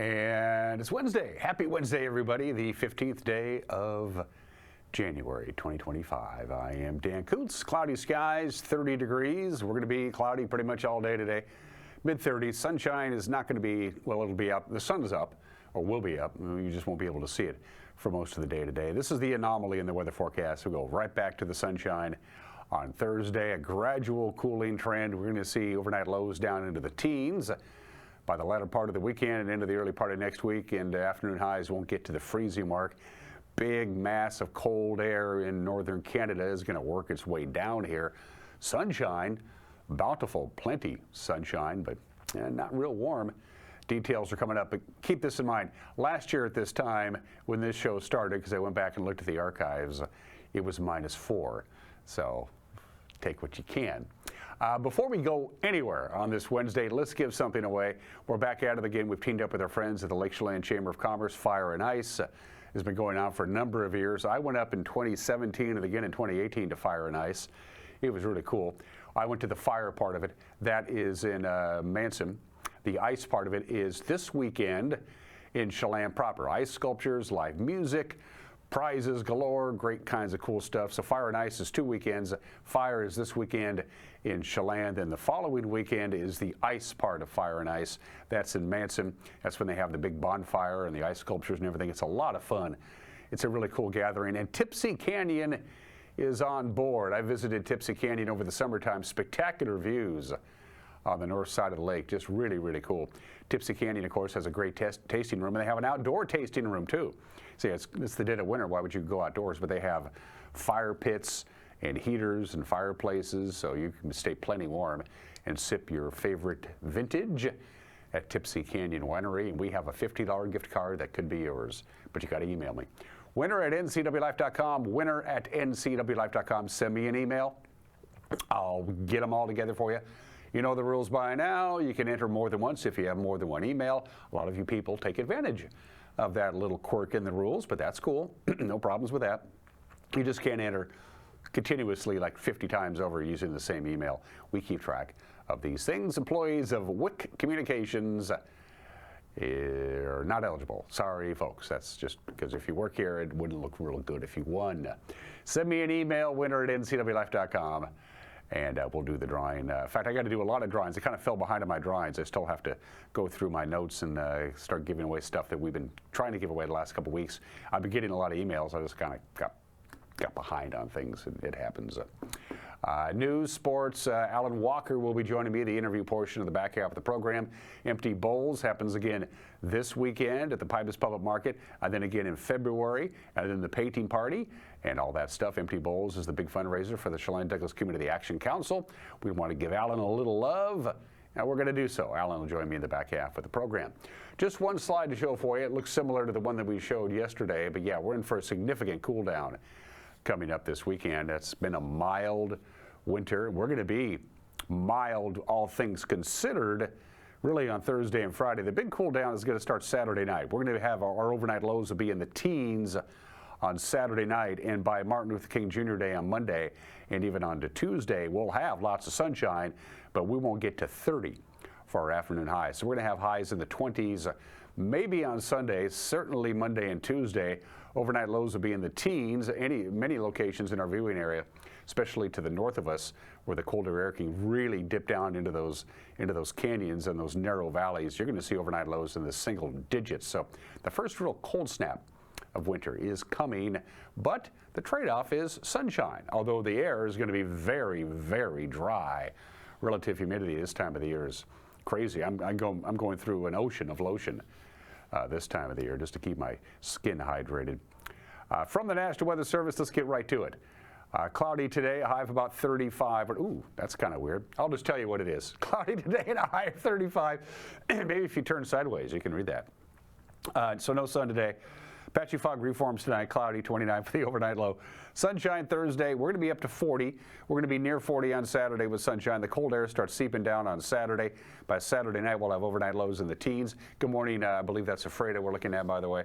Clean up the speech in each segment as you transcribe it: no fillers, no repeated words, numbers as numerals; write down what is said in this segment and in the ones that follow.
And it's Wednesday. Happy Wednesday, everybody. The 15th day of January 2025. I am Dan Koontz. Cloudy skies, 30 degrees. We're going to be cloudy pretty much all day today. Mid-30s. Sunshine is not going to be, well, it'll be up. The sun is up, or will be up. You just won't be able to see it for most of the day today. This is the anomaly in the weather forecast. We'll go right back to the sunshine on Thursday. A gradual cooling trend. We're going to see overnight lows down into the teens by the latter part of the weekend and into the early part of next week, and afternoon highs won't get to the freezing mark. Big mass of cold air in northern Canada is going to work its way down here. Sunshine, bountiful, plenty sunshine, but not real warm. Details are coming up, but keep this in mind. Last year at this time, when this show started, because I went back and looked at the archives, it was -4. So take what you can. Before we go anywhere on this Wednesday, let's give something away. We're back at it again. We've teamed up with our friends at the Lake Chelan Chamber of Commerce. Fire and Ice has been going on for a number of years. I went up in 2017 and again in 2018 to Fire and Ice. It was really cool. I went to the fire part of it. That is in Manson. The ice part of it is this weekend in Chelan proper. Ice sculptures, live music, prizes galore, great kinds of cool stuff. So Fire and Ice is 2 weekends. Fire is this weekend in Chelan. Then the following weekend is the ice part of Fire and Ice. That's in Manson. That's when they have the big bonfire and the ice sculptures and everything. It's a lot of fun. It's a really cool gathering. And Tipsy Canyon is on board. I visited Tipsy Canyon over the summertime. Spectacular views on the north side of the lake. Just really, really cool. Tipsy Canyon, of course, has a great tasting room, and they have an outdoor tasting room, too. See, it's the dead of winter. Why would you go outdoors? But they have fire pits and heaters and fireplaces, so you can stay plenty warm and sip your favorite vintage at Tipsy Canyon Winery. And we have a $50 gift card that could be yours, but you got to email me. Winner@ncwlife.com, winner@ncwlife.com. Send me an email. I'll get them all together for you. You know the rules by now. You can enter more than once if you have more than one email. A lot of you people take advantage of that little quirk in the rules, but that's cool. No problems with that. You just can't enter continuously like 50 times over using the same email. We keep track of these things. Employees of WIC Communications are not eligible. Sorry, folks. That's just because if you work here, it wouldn't look real good if you won. Send me an email, winner@ncwlife.com. And we'll do the drawing. In fact, I got to do a lot of drawings. I kind of fell behind on my drawings. I still have to go through my notes and start giving away stuff that we've been trying to give away the last couple of weeks. I've been getting a lot of emails. I just kind of got behind on things. It happens. News, sports, Alan Walker will be joining me, the interview portion of the back half of the program. Empty Bowls happens again this weekend at the Pybus Public Market, and then again in February, and then the painting party and all that stuff. Empty Bowls is the big fundraiser for the Chelan Douglas Community Action Council. We want to give Alan a little love, and we're going to do so. Alan will join me in the back half of the program. Just one slide to show for you. It looks similar to the one that we showed yesterday, but yeah, we're in for a significant cool down coming up this weekend. It's been a mild winter. We're going to be mild, all things considered, really on Thursday and Friday. The big cool down is going to start Saturday night. We're going to have our overnight lows will be in the teens on Saturday night, and by Martin Luther King Jr. Day on Monday and even on to Tuesday, we'll have lots of sunshine, but we won't get to 30 for our afternoon highs. So we're going to have highs in the 20s, maybe on Sunday, certainly Monday and Tuesday. Overnight lows will be in the teens. Many locations in our viewing area, especially to the north of us, where the colder air can really dip down into those canyons and those narrow valleys. You're going to see overnight lows in the single digits. So the first real cold snap of winter is coming, but the trade-off is sunshine, although the air is going to be very, very dry. Relative humidity this time of the year is crazy. I'm going through an ocean of lotion this time of the year just to keep my skin hydrated. From the National Weather Service, let's get right to it. Cloudy today, a high of about 35. Ooh, that's kind of weird. I'll just tell you what it is. Cloudy today and a high of 35. Maybe if you turn sideways, you can read that. So no sun today. Patchy fog reforms tonight, cloudy, 29 for the overnight low. Sunshine Thursday, we're going to be up to 40. We're going to be near 40 on Saturday with sunshine. The cold air starts seeping down on Saturday. By Saturday night, we'll have overnight lows in the teens. Good morning, I believe that's a Freda we're looking at, by the way.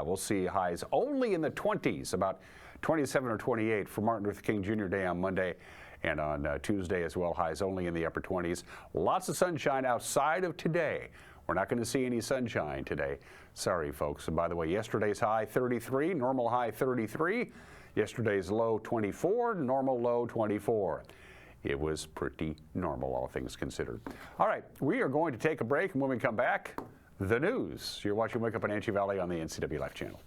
We'll see highs only in the 20s, about 27 or 28 for Martin Luther King Jr. Day on Monday. And on Tuesday as well, highs only in the upper 20s. Lots of sunshine outside of today. We're not going to see any sunshine today. Sorry, folks. And by the way, yesterday's high 33, normal high 33. Yesterday's low 24, normal low 24. It was pretty normal, all things considered. All right, we are going to take a break, and when we come back, the news. You're watching Wake Up in Wenatchee Valley on the NCWLIFE channel.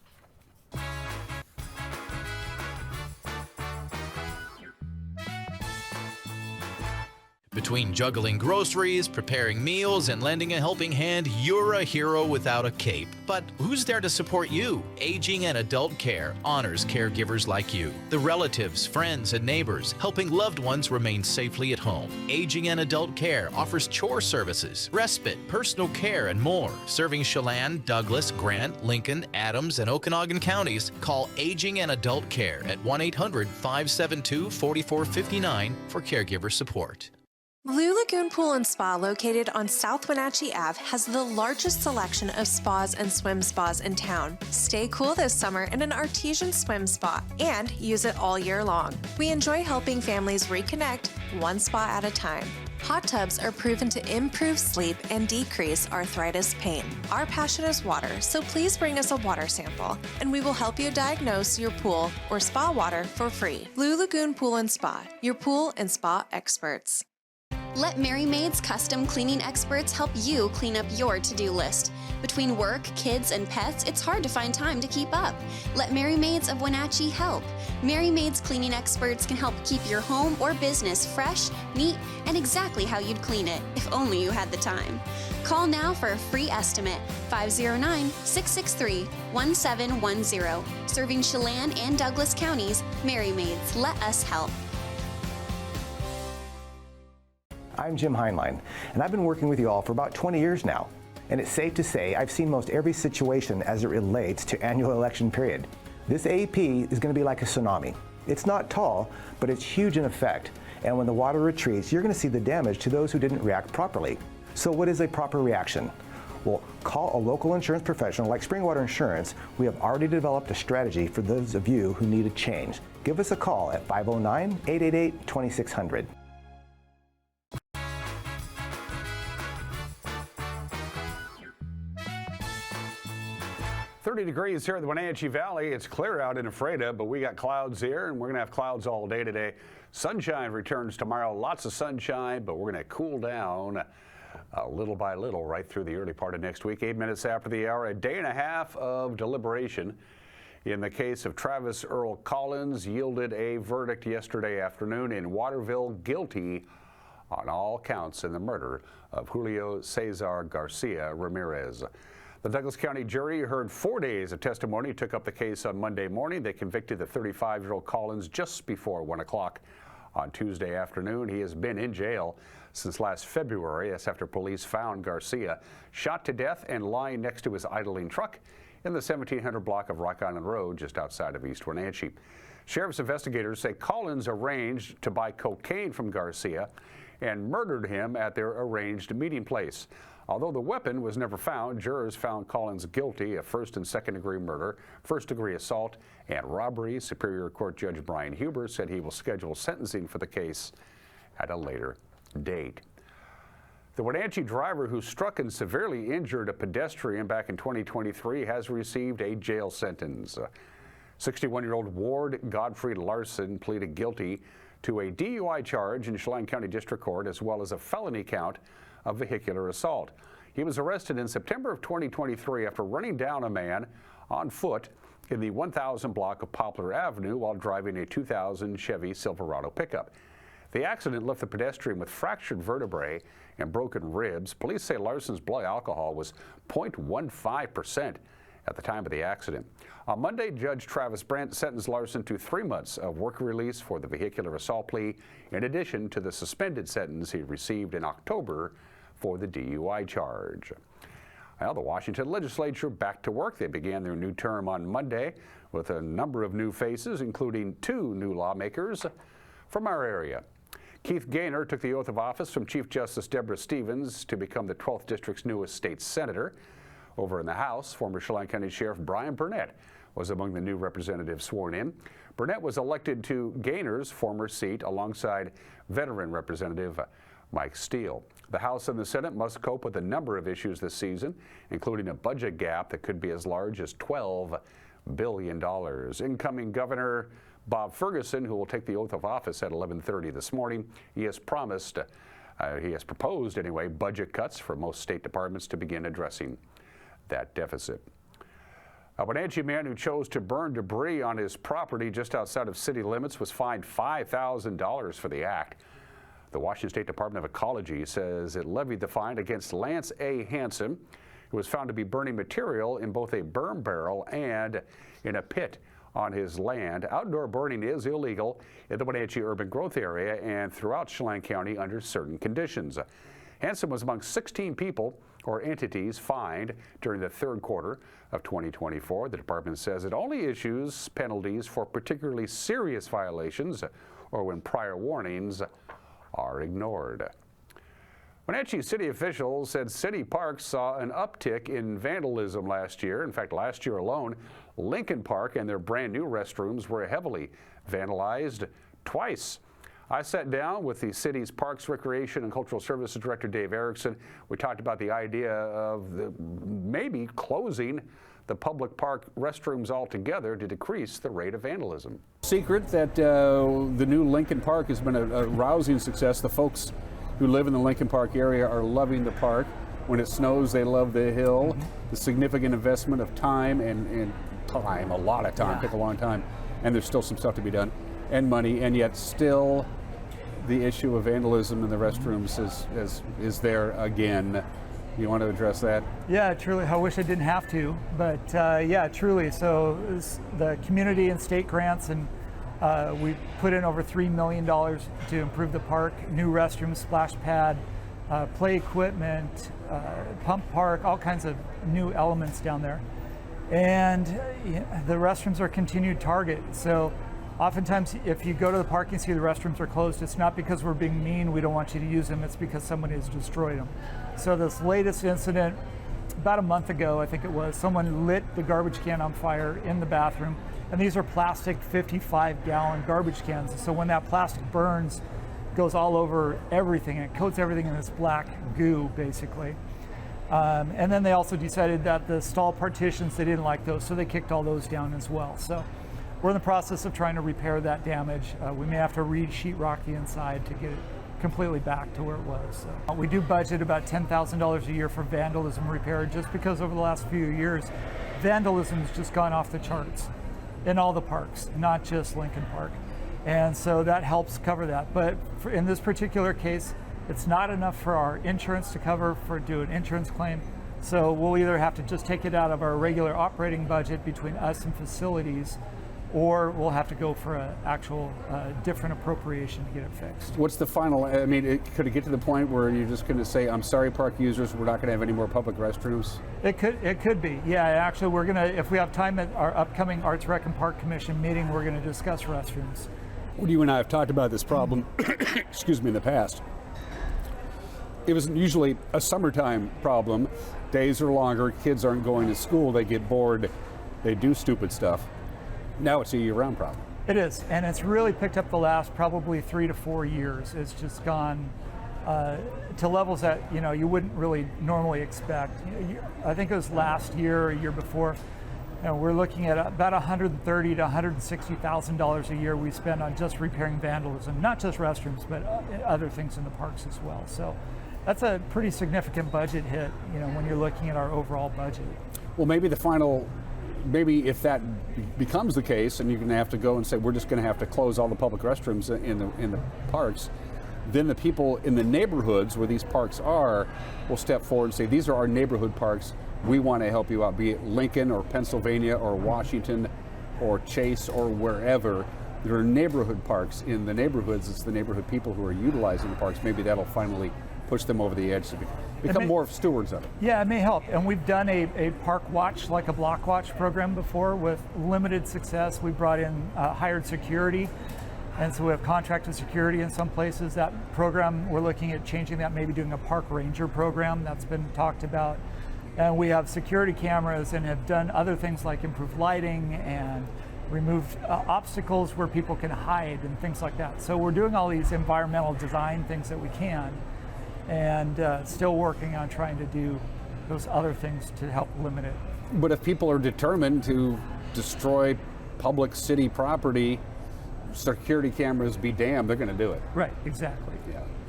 Between juggling groceries, preparing meals, and lending a helping hand, you're a hero without a cape. But who's there to support you? Aging and Adult Care honors caregivers like you, the relatives, friends, and neighbors, helping loved ones remain safely at home. Aging and Adult Care offers chore services, respite, personal care, and more. Serving Chelan, Douglas, Grant, Lincoln, Adams, and Okanagan counties, call Aging and Adult Care at 1-800-572-4459 for caregiver support. Blue Lagoon Pool and Spa, located on South Wenatchee Ave, has the largest selection of spas and swim spas in town. Stay cool this summer in an artesian swim spa and use it all year long. We enjoy helping families reconnect one spa at a time. Hot tubs are proven to improve sleep and decrease arthritis pain. Our passion is water, so please bring us a water sample, and we will help you diagnose your pool or spa water for free. Blue Lagoon Pool and Spa, your pool and spa experts. Let Mary Maid's custom cleaning experts help you clean up your to-do list. Between work, kids, and pets, it's hard to find time to keep up. Let Mary Maids of Wenatchee help. Mary Maid's cleaning experts can help keep your home or business fresh, neat, and exactly how you'd clean it, if only you had the time. Call now for a free estimate, 509-663-1710. Serving Chelan and Douglas counties, Mary Maids, let us help. I'm Jim Heinlein, and I've been working with you all for about 20 years now. And it's safe to say I've seen most every situation as it relates to annual election period. This AEP is going to be like a tsunami. It's not tall, but it's huge in effect. And when the water retreats, you're going to see the damage to those who didn't react properly. So what is a proper reaction? Well, call a local insurance professional like Springwater Insurance. We have already developed a strategy for those of you who need a change. Give us a call at 509-888-2600. 30 degrees here in the Wenatchee Valley. It's clear out in Ephrata, but we got clouds here, and we're going to have clouds all day today. Sunshine returns tomorrow. Lots of sunshine, but we're going to cool down little by little right through the early part of next week. 8 minutes after the hour, a day and a half of deliberation in the case of Travis Earl Collins yielded a verdict yesterday afternoon in Waterville, guilty on all counts in the murder of Julio Cesar Garcia Ramirez. The Douglas County jury heard 4 days of testimony, took up the case on Monday morning. They convicted the 35-year-old Collins just before 1 o'clock on Tuesday afternoon. He has been in jail since last February. That's after police found Garcia shot to death and lying next to his idling truck in the 1700 block of Rock Island Road just outside of East Wenatchee. Sheriff's investigators say Collins arranged to buy cocaine from Garcia and murdered him at their arranged meeting place. Although the weapon was never found, jurors found Collins guilty of first and second-degree murder, first-degree assault, and robbery. Superior Court Judge Brian Huber said he will schedule sentencing for the case at a later date. The Wenatchee driver who struck and severely injured a pedestrian back in 2023 has received a jail sentence. 61-year-old Ward Godfrey Larson pleaded guilty to a DUI charge in Chelan County District Court, as well as a felony count of vehicular assault. He was arrested in September of 2023 after running down a man on foot in the 1000 block of Poplar Avenue while driving a 2000 Chevy Silverado pickup. The accident left the pedestrian with fractured vertebrae and broken ribs. Police say Larson's blood alcohol was 0.15% at the time of the accident. On Monday, Judge Travis Brent sentenced Larson to 3 months of work release for the vehicular assault plea, in addition to the suspended sentence he received in October for the DUI charge. Well, the Washington legislature back to work. They began their new term on Monday with a number of new faces, including 2 new lawmakers from our area. Keith Gaynor took the oath of office from Chief Justice Deborah Stevens to become the 12th District's newest state senator. Over in the House, former Chelan County Sheriff Brian Burnett was among the new representatives sworn in. Burnett was elected to Gaynor's former seat alongside veteran Representative Mike Steele. The House and the Senate must cope with a number of issues this season, including a budget gap that could be as large as $12 billion. Incoming Governor Bob Ferguson, who will take the oath of office at 11:30 this morning, he has proposed budget cuts for most state departments to begin addressing that deficit. A Wenatchee man who chose to burn debris on his property just outside of city limits was fined $5,000 for the act. The Washington State Department of Ecology says it levied the fine against Lance A. Hansen, who was found to be burning material in both a burn barrel and in a pit on his land. Outdoor burning is illegal in the Wenatchee urban growth area and throughout Chelan County under certain conditions. Hansen was among 16 people or entities fined during the third quarter of 2024. The department says it only issues penalties for particularly serious violations or when prior warnings are ignored. Wenatchee city officials said city parks saw an uptick in vandalism last year. In fact, last year alone, Lincoln Park and their brand new restrooms were heavily vandalized twice. I sat down with the city's Parks, Recreation, and Cultural Services Director, Dave Erickson. We talked about the idea of maybe closing the public park restrooms altogether to decrease the rate of vandalism. Secret that the new Lincoln Park has been a rousing success. The folks who live in the Lincoln Park area are loving the park. When it snows, they love the hill. The significant investment of time and time, a lot of time, took a long time, and there's still some stuff to be done, and money, and yet still the issue of vandalism in the restrooms is there again. You want to address that? Yeah, truly. I wish I didn't have to, but yeah, truly. So the community and state grants, and we put in over $3 million to improve the park, new restrooms, splash pad, play equipment, pump park, all kinds of new elements down there. And the restrooms are continued target. So oftentimes, if you go to the park and see the restrooms are closed, it's not because we're being mean, we don't want you to use them, it's because somebody has destroyed them. So this latest incident, about a month ago, I think it was, someone lit the garbage can on fire in the bathroom, and these are plastic 55-gallon garbage cans. So when that plastic burns, it goes all over everything, and it coats everything in this black goo, basically. And then they also decided that the stall partitions, they didn't like those, so they kicked all those down as well. So we're in the process of trying to repair that damage. We may have to re-sheetrock the inside to get it completely back to where it was. So we do budget about $10,000 a year for vandalism repair, just because over the last few years, vandalism has just gone off the charts in all the parks, not just Lincoln Park. And so that helps cover that. But in this particular case, it's not enough for our insurance to cover for do an insurance claim. So we'll either have to just take it out of our regular operating budget between us and facilities, or we'll have to go for an actual different appropriation to get it fixed. What's the final, I mean, could it get to the point where you're just going to say, I'm sorry, park users, we're not going to have any more public restrooms? It could be, yeah. Actually, we're going to, if we have time at our upcoming Arts Rec and Park Commission meeting, we're going to discuss restrooms. Well, you and I have talked about this problem, excuse me, in the past. It was usually a summertime problem. Days are longer, kids aren't going to school, they get bored, they do stupid stuff. Now it's a year-round problem. It is, and it's really picked up the last probably 3 to 4 years. It's just gone to levels that you wouldn't really normally expect. I think it was last year or year before. We're looking at about $130,000 to $160,000 a year we spend on just repairing vandalism, not just restrooms, but other things in the parks as well. So that's a pretty significant budget hit, when you're looking at our overall budget. Well, maybe if that becomes the case and you're going to have to go and say, we're just going to have to close all the public restrooms in the parks, then the people in the neighborhoods where these parks are will step forward and say, these are our neighborhood parks. We want to help you out, be it Lincoln or Pennsylvania or Washington or Chase or wherever. There are neighborhood parks in the neighborhoods. It's the neighborhood people who are utilizing the parks. Maybe that'll finally push them over the edge to become more stewards of it. Yeah, it may help. And we've done a park watch, like a block watch program before with limited success. We brought in hired security. And so we have contracted security in some places. That program, we're looking at changing that, maybe doing a park ranger program that's been talked about. And we have security cameras and have done other things like improved lighting and removed obstacles where people can hide and things like that. So we're doing all these environmental design things that we can. and still working on trying to do those other things to help limit it. But if people are determined to destroy public city property, security cameras be damned, they're going to do it. Right, exactly.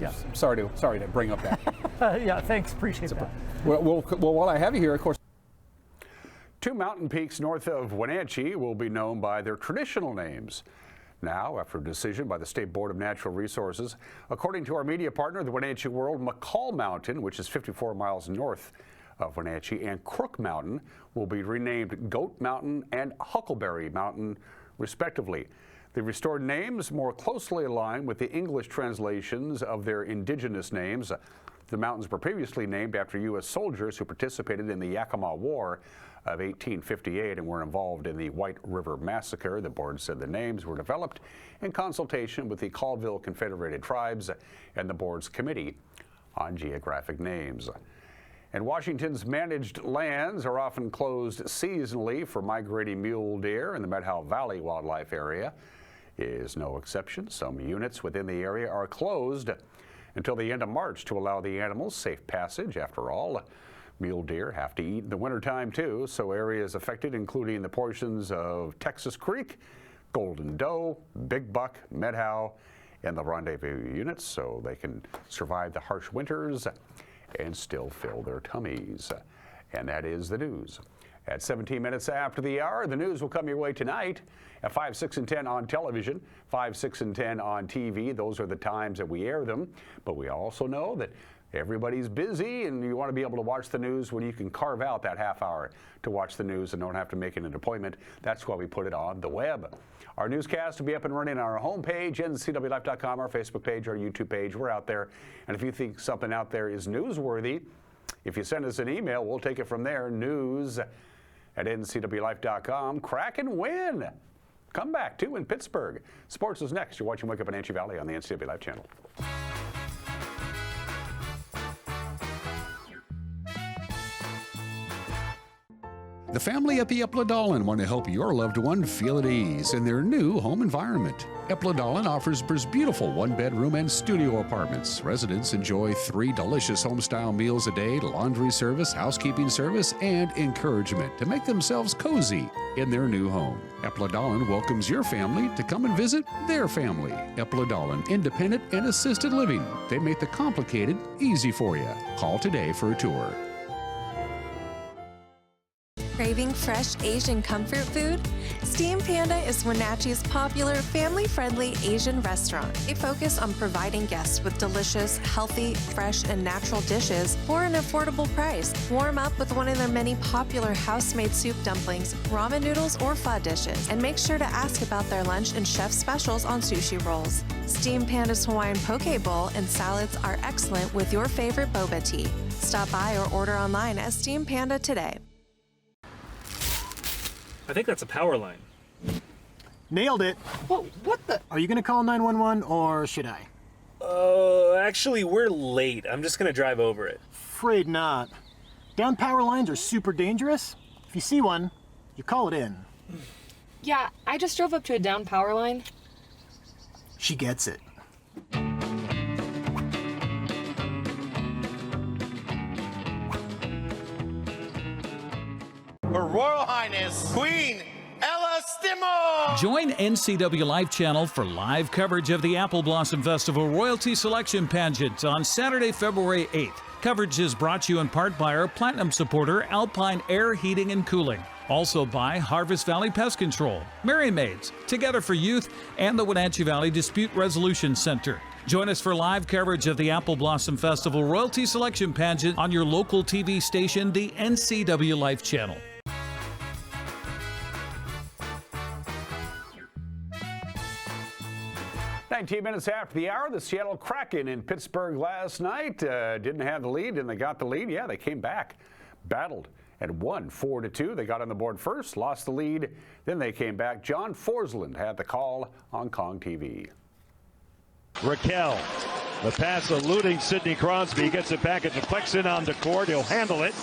Yeah. Sorry to bring up that. Yeah, thanks, appreciate that. Well, while I have you here, of course. Two mountain peaks north of Wenatchee will be known by their traditional names now, after a decision by the State Board of Natural Resources. According to our media partner, the Wenatchee World, McCall Mountain, which is 54 miles north of Wenatchee, and Crook Mountain will be renamed Goat Mountain and Huckleberry Mountain, respectively. The restored names more closely align with the English translations of their indigenous names. The mountains were previously named after U.S. soldiers who participated in the Yakima War of 1858 and were involved in the White River Massacre. The board said the names were developed in consultation with the Colville Confederated Tribes and the board's Committee on Geographic Names. And Washington's managed lands are often closed seasonally for migrating mule deer, in the Methow Valley Wildlife Area is no exception. Some units within the area are closed until the end of March to allow the animals safe passage. After all, mule deer have to eat in the wintertime too, so areas affected including the portions of Texas Creek, Golden Doe, Big Buck, Methow, and the Rendezvous units so they can survive the harsh winters and still fill their tummies. And that is the news. At 17 minutes after the hour, the news will come your way tonight at 5, 6, and 10 on television, 5, 6, and 10 on TV. Those are the times that we air them. But we also know that everybody's busy and you want to be able to watch the news when you can carve out that half hour to watch the news and don't have to make an appointment. That's why we put it on the web. Our newscast will be up and running on our homepage, NCWLIFE.com, our Facebook page, our YouTube page. We're out there. And if you think something out there is newsworthy, if you send us an email, we'll take it from there, news@ncwlife.com. Crack and win. Come back, too, in Pittsburgh. Sports is next. You're watching Wake Up Wenatchee Valley on the NCW Life channel. The family at the Epladolin want to help your loved one feel at ease in their new home environment. Epladolin offers beautiful one-bedroom and studio apartments. Residents enjoy 3 delicious home-style meals a day, laundry service, housekeeping service, and encouragement to make themselves cozy in their new home. Epladolin welcomes your family to come and visit their family. Epladolin, independent and assisted living. They make the complicated easy for you. Call today for a tour. Craving fresh Asian comfort food? Steam Panda is Wenatchee's popular family-friendly Asian restaurant. They focus on providing guests with delicious, healthy, fresh, and natural dishes for an affordable price. Warm up with one of their many popular house-made soup dumplings, ramen noodles, or pho dishes. And make sure to ask about their lunch and chef specials on sushi rolls. Steam Panda's Hawaiian poke bowl and salads are excellent with your favorite boba tea. Stop by or order online at Steam Panda today. I think that's a power line. Nailed it. What the? Are you gonna call 911 or should I? Actually, we're late. I'm just gonna drive over it. Afraid not. Down power lines are super dangerous. If you see one, you call it in. Yeah, I just drove up to a down power line. She gets it. Her Royal Highness, Queen Ella Stimo! Join NCW Life Channel for live coverage of the Apple Blossom Festival Royalty Selection Pageant on Saturday, February 8th. Coverage is brought to you in part by our Platinum supporter, Alpine Air Heating and Cooling. Also by Harvest Valley Pest Control, Merry Maids, Together for Youth, and the Wenatchee Valley Dispute Resolution Center. Join us for live coverage of the Apple Blossom Festival Royalty Selection Pageant on your local TV station, the NCW Life Channel. "19 minutes after the hour, the Seattle Kraken in Pittsburgh last night didn't have the lead, and they got the lead. Yeah, they came back, battled, and won 4-2. They got on the board first, lost the lead, then they came back. John Forsland had the call on Kong TV. Raquel, the pass eluding Sidney Crosby. He gets it back. It deflects in on DeCord. He'll handle it.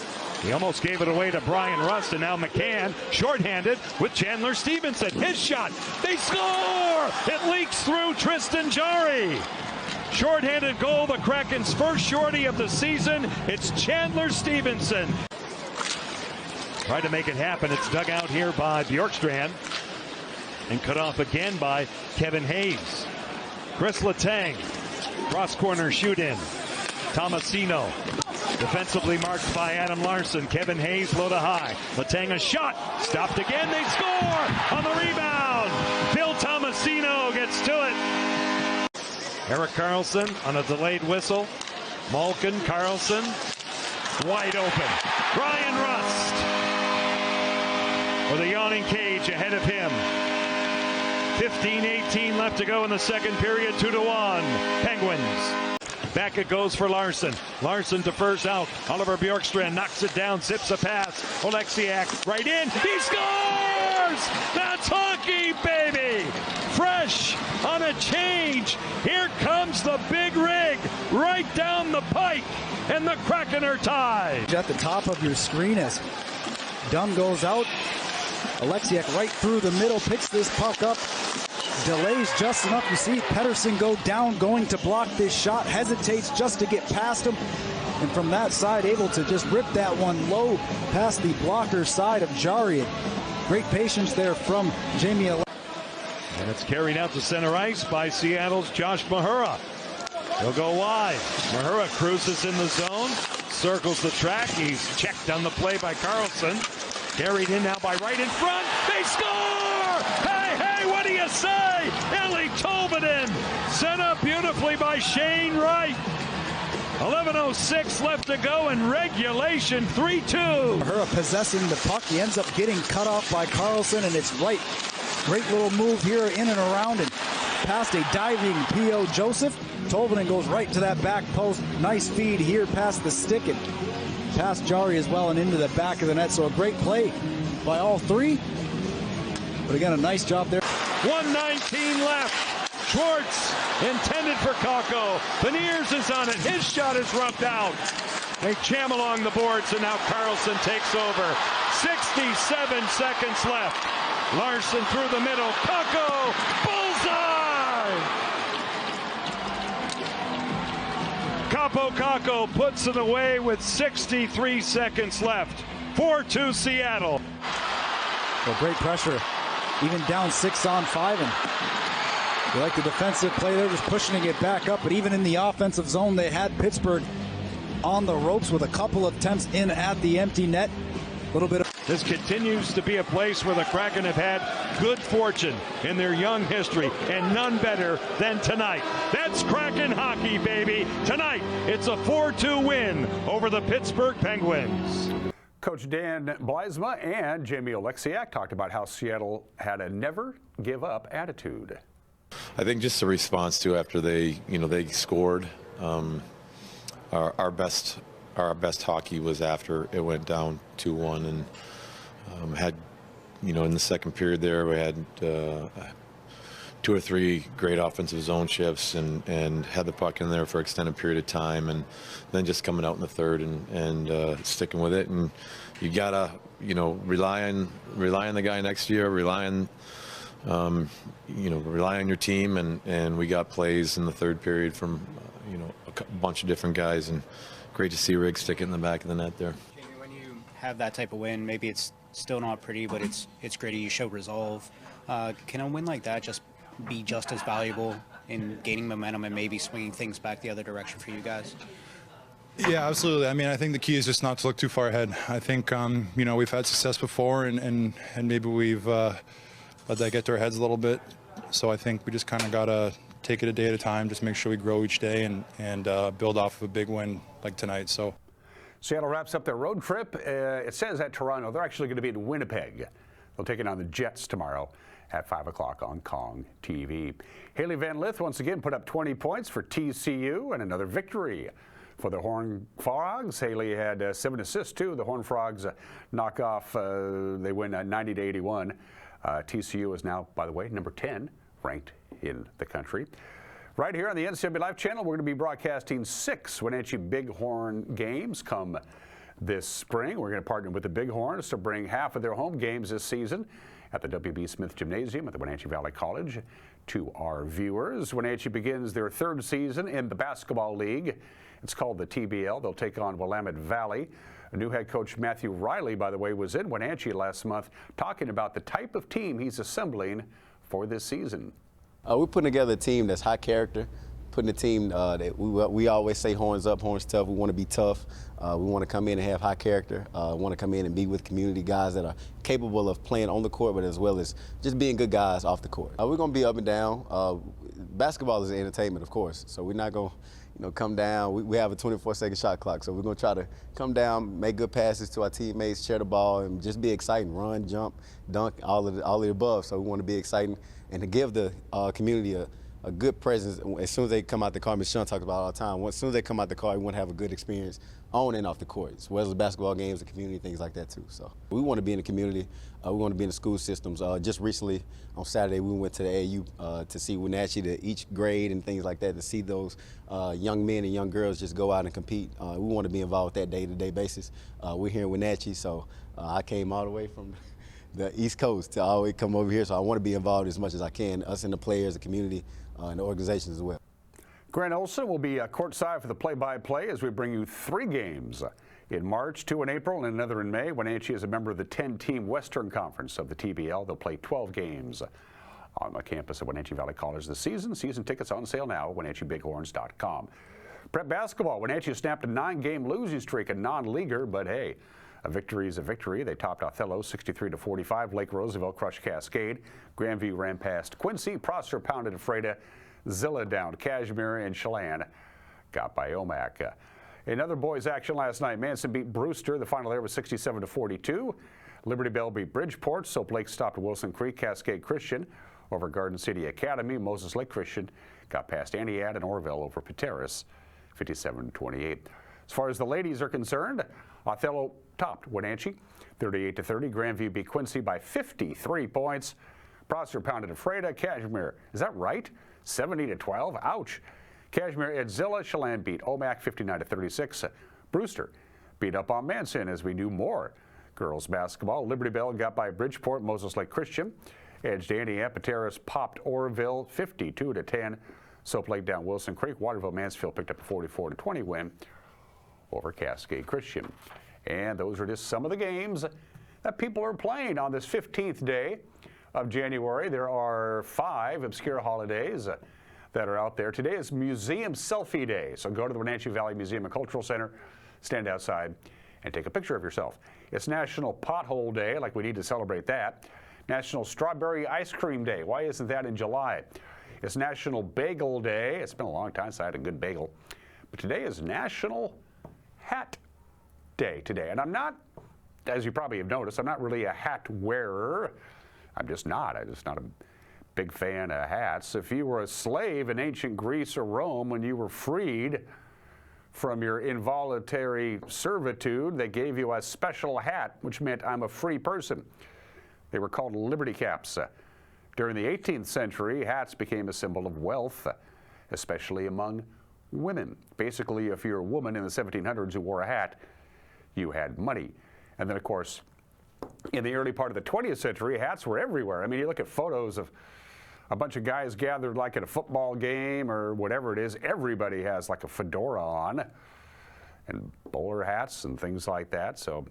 He almost gave it away to Brian Rust, and now McCann, shorthanded with Chandler Stevenson. His shot. They score! It leaks through Tristan Jarry. Shorthanded goal, the Kraken's first shorty of the season. It's Chandler Stevenson. Tried to make it happen. It's dug out here by Bjorkstrand and cut off again by Kevin Hayes. Chris Letang, cross corner shoot in. Tomasino, defensively marked by Adam Larson. Kevin Hayes low to high. Letang a shot, stopped again. They score on the rebound. Phil Tomasino gets to it. Eric Carlson on a delayed whistle. Malkin, Carlson, wide open. Brian Rust with a yawning cage ahead of him. 15-18 left to go in the second period. 2-1 Penguins. Back it goes for Larson. Larson defers out. Oliver Bjorkstrand knocks it down, zips a pass. Oleksiak right in. He scores! That's hockey, baby! Fresh on a change. Here comes the big rig right down the pike, and the Kraken are tied. At the top of your screen as Dunn goes out. Oleksiak right through the middle, picks this puck up, delays just enough. You see Pettersson go down, going to block this shot, hesitates just to get past him, and from that side able to just rip that one low past the blocker side of Jari. Great patience there from Jamie. And it's carried out to center ice by Seattle's Josh Mahura. He'll go wide. Mahura cruises in the zone, circles the track. He's checked on the play by Carlson. Carried in now by right in front. They score! Hey, what do you say? Ellie Tolvanen set up beautifully by Shane Wright. 11:06 left to go in regulation. 3-2. Mahura possessing the puck. He ends up getting cut off by Carlson, and it's Wright. Great little move here in and around and past a diving P.O. Joseph. Tolvanen goes right to that back post. Nice feed here past the stick and past Jari as well and into the back of the net. So a great play by all three. But again, a nice job there. 1:19 left. Schwartz intended for Kakko. Beniers is on it. His shot is rubbed out. They jam along the boards, and now Carlson takes over. 67 seconds left. Larson through the middle. Kakko. Bullseye! Capo Kakko puts it away with 63 seconds left. 4-2 Seattle. Well, great pressure. Even down 6-on-5. And they like the defensive play. They're just pushing it back up. But even in the offensive zone, they had Pittsburgh on the ropes with a couple of attempts in at the empty net. A little bit of... This continues to be a place where the Kraken have had good fortune in their young history, and none better than tonight. That's Kraken hockey, baby. Tonight, it's a 4-2 win over the Pittsburgh Penguins. Coach Dan Blyzema and Jamie Oleksiak talked about how Seattle had a never-give-up attitude. I think just the response to after they scored. Our best hockey was after it went down 2-1 and had, in the second period there we had 2 or 3 great offensive zone shifts and had the puck in there for an extended period of time, and then just coming out in the third and sticking with it. And you gotta rely on the guy next to you, rely on your team, and we got plays in the third period from a bunch of different guys, and great to see Riggs stick it in the back of the net there. When you have that type of win, maybe it's still not pretty, but it's gritty. You show resolve. Can a win like that just be just as valuable in gaining momentum and maybe swinging things back the other direction for you guys? Yeah, absolutely. I mean, I think the key is just not to look too far ahead. I think, we've had success before, and maybe we've let that get to our heads a little bit. So I think we just kind of got to take it a day at a time, just make sure we grow each day and build off of a big win like tonight. So Seattle wraps up their road trip. It says at Toronto. They're actually going to be in Winnipeg. They'll take it on the Jets tomorrow at 5 o'clock on Kong TV. Haley Van Lith once again put up 20 points for TCU and another victory for the Horned Frogs. Haley had 7 assists too. The Horned Frogs knock off. They win 90-81. TCU is now, by the way, number 10 ranked in the country. Right here on the NCWLIFE channel, we're going to be broadcasting 6 Wenatchee Bighorn games come this spring. We're going to partner with the Bighorns to bring half of their home games this season at the W.B. Smith Gymnasium at the Wenatchee Valley College to our viewers. Wenatchee begins their third season in the basketball league. It's called the TBL. They'll take on Willamette Valley. New head coach Matthew Riley, by the way, was in Wenatchee last month talking about the type of team he's assembling for this season. We're putting together a team that's high character, putting a team that we always say horns up, horns tough. We want to be tough. We want to come in and have high character. We want to come in and be with community guys that are capable of playing on the court, but as well as just being good guys off the court. We're going to be up and down. Basketball is entertainment, of course, so we're not going to come down. We have a 24-second shot clock, so we're going to try to come down, make good passes to our teammates, share the ball, and just be exciting. Run, jump, dunk, all of the above. So we want to be exciting and to give the community a good presence. As soon as they come out the car, Ms. Sean talks about it all the time, as soon as they come out the car, we want to have a good experience on and off the court, as well as basketball games, the community, things like that too. So we want to be in the community. We want to be in the school systems. Just recently, on Saturday, we went to the AU to see Wenatchee, to each grade and things like that, to see those young men and young girls just go out and compete. We want to be involved with that day-to-day basis. We're here in Wenatchee, so I came all the way from the East Coast to always come over here, so I want to be involved as much as I can, us and the players, the community, and the organizations as well. Grant Olson will be courtside for the play-by-play as we bring you 3 games in March, 2 in April, and another in May. Wenatchee is a member of the 10-team Western Conference of the TBL. They'll play 12 games on the campus of Wenatchee Valley College this season. Season tickets on sale now at WenatcheeBighorns.com. Prep basketball, Wenatchee snapped a 9-game losing streak, a non-leaguer, but hey, a victory is a victory. They topped Othello 63-45. Lake Roosevelt crushed Cascade. Grandview ran past Quincy. Prosser pounded Ephrata. Zilla downed Kashmir, and Chelan got by Omak. In other boys action last night, Manson beat Brewster. The final there was 67-42. Liberty Bell beat Bridgeport. Soap Lake stopped Wilson Creek. Cascade Christian over Garden City Academy. Moses Lake Christian got past Antioch and Orville over Pateros, 57-28. As far as the ladies are concerned, Othello topped Wenatchee 38-30. Grandview beat Quincy by 53 points. Prosser pounded Ephrata. Kashmir, is that right? 70-12. Ouch. Kashmir at Zilla. Chelan beat Omak 59-36. Brewster beat up on Manson as we do more girls basketball. Liberty Bell got by Bridgeport. Moses Lake Christian edged Antioch. Pateros popped Orville 52-10. Soap Lake down Wilson Creek. Waterville Mansfield picked up a 44-20 win over Cascade Christian. And those are just some of the games that people are playing on this 15th day of January. There are 5 obscure holidays that are out there. Today is Museum Selfie Day, so go to the Wenatchee Valley Museum and Cultural Center, stand outside, and take a picture of yourself. It's National Pothole Day, like we need to celebrate that. National Strawberry Ice Cream Day. Why isn't that in July? It's National Bagel Day. It's been a long time since I had a good bagel. But today is National Hat Day today. And I'm not, as you probably have noticed, I'm not really a hat wearer. I'm just not a big fan of hats. If you were a slave in ancient Greece or Rome, when you were freed from your involuntary servitude, they gave you a special hat, which meant I'm a free person. They were called liberty caps. During the 18th century, hats became a symbol of wealth, especially among women. Basically, if you're a woman in the 1700s who wore a hat, you had money. And then, of course, in the early part of the 20th century, hats were everywhere. I mean, you look at photos of a bunch of guys gathered like at a football game or whatever it is, everybody has like a fedora on and bowler hats and things like that. So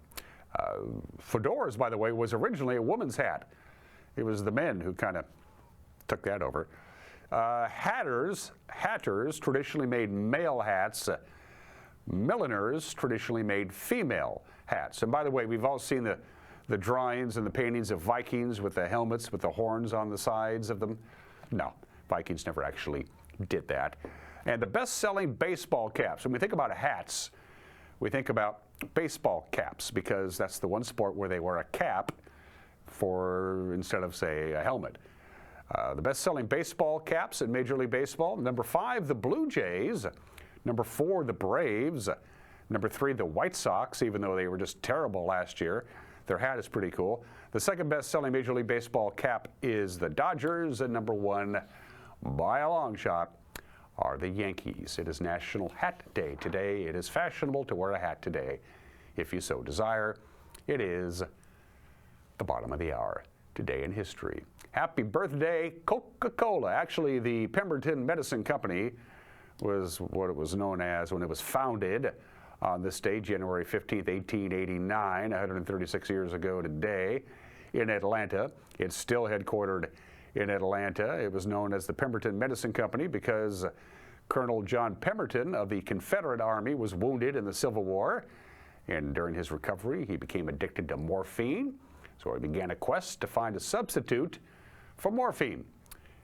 fedoras, by the way, was originally a woman's hat. It was the men who kind of took that over. Hatters traditionally made male hats. Milliners traditionally made female hats. And by the way, we've all seen the drawings and the paintings of Vikings with the helmets with the horns on the sides of them. No, Vikings never actually did that. And the best-selling baseball caps. When we think about hats, we think about baseball caps because that's the one sport where they wear a cap instead of, say, a helmet. The best-selling baseball caps in Major League Baseball: number 5, the Blue Jays; number 4, the Braves; number 3, the White Sox, even though they were just terrible last year. Their hat is pretty cool. The second best-selling Major League Baseball cap is the Dodgers, and number 1, by a long shot, are the Yankees. It is National Hat Day today. It is fashionable to wear a hat today, if you so desire. It is the bottom of the hour. Today in history. Happy birthday, Coca-Cola. Actually, the Pemberton Medicine Company was what it was known as when it was founded on this date, January 15th, 1889, 136 years ago today, in Atlanta. It's still headquartered in Atlanta. It was known as the Pemberton Medicine Company because Colonel John Pemberton of the Confederate Army was wounded in the Civil War, and during his recovery, he became addicted to morphine. So he began a quest to find a substitute for morphine.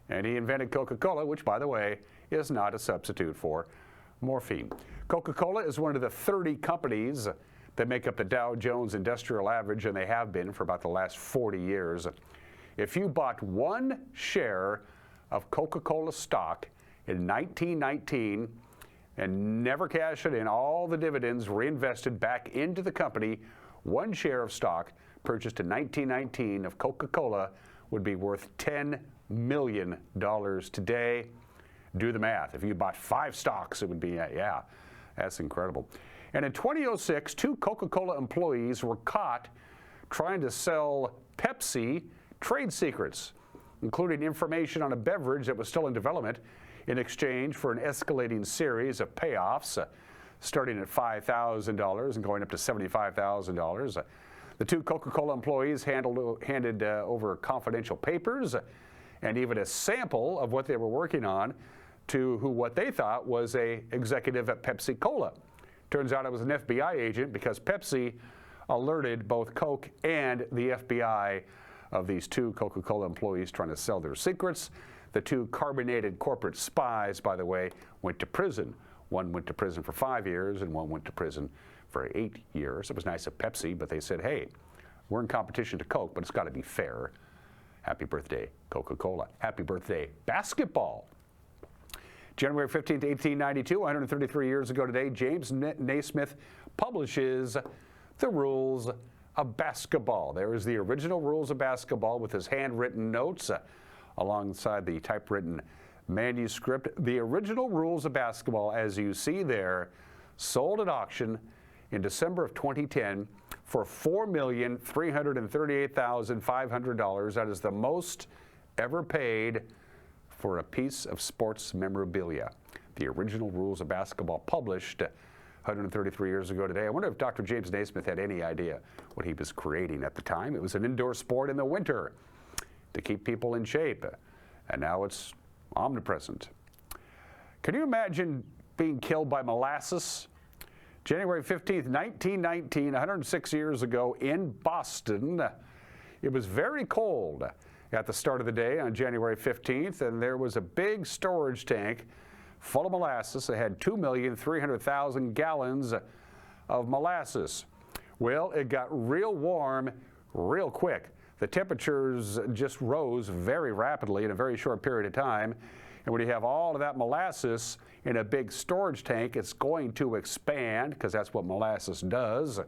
And he invented Coca-Cola, which, by the way, is not a substitute for morphine. Coca-Cola is one of the 30 companies that make up the Dow Jones Industrial Average, and they have been for about the last 40 years. If you bought one share of Coca-Cola stock in 1919 and never cashed it in, all the dividends reinvested back into the company, one share of stock purchased in 1919 of Coca-Cola would be worth $10 million today. Do the math. If you bought 5 stocks, it would be, yeah, that's incredible. And in 2006, 2 Coca-Cola employees were caught trying to sell Pepsi trade secrets, including information on a beverage that was still in development, in exchange for an escalating series of payoffs, starting at $5,000 and going up to $75,000. The 2 Coca-Cola employees handed over confidential papers and even a sample of what they were working on to what they thought was a executive at Pepsi Cola. Turns out it was an FBI agent because Pepsi alerted both Coke and the FBI of these 2 Coca-Cola employees trying to sell their secrets. The 2 carbonated corporate spies, by the way, went to prison. One went to prison for 5 years and one went to prison for 8 years. It was nice of Pepsi, but they said, hey, we're in competition to Coke, but it's got to be fair. Happy birthday, Coca-Cola. Happy birthday, basketball. January 15th, 1892, 133 years ago today, James Naismith publishes the rules of basketball. There is the original rules of basketball with his handwritten notes alongside the typewritten manuscript. The original rules of basketball, as you see there, sold at auction in December of 2010 for $4,338,500. That is the most ever paid for a piece of sports memorabilia. The original rules of basketball published 133 years ago today. I wonder if Dr. James Naismith had any idea what he was creating at the time. It was an indoor sport in the winter to keep people in shape, and now it's omnipresent. Can you imagine being killed by molasses? January 15th, 1919, 106 years ago in Boston. It was very cold at the start of the day on January 15th, and there was a big storage tank full of molasses. It had 2,300,000 gallons of molasses. Well, it got real warm real quick. The temperatures just rose very rapidly in a very short period of time. And when you have all of that molasses in a big storage tank, it's going to expand, because that's what molasses does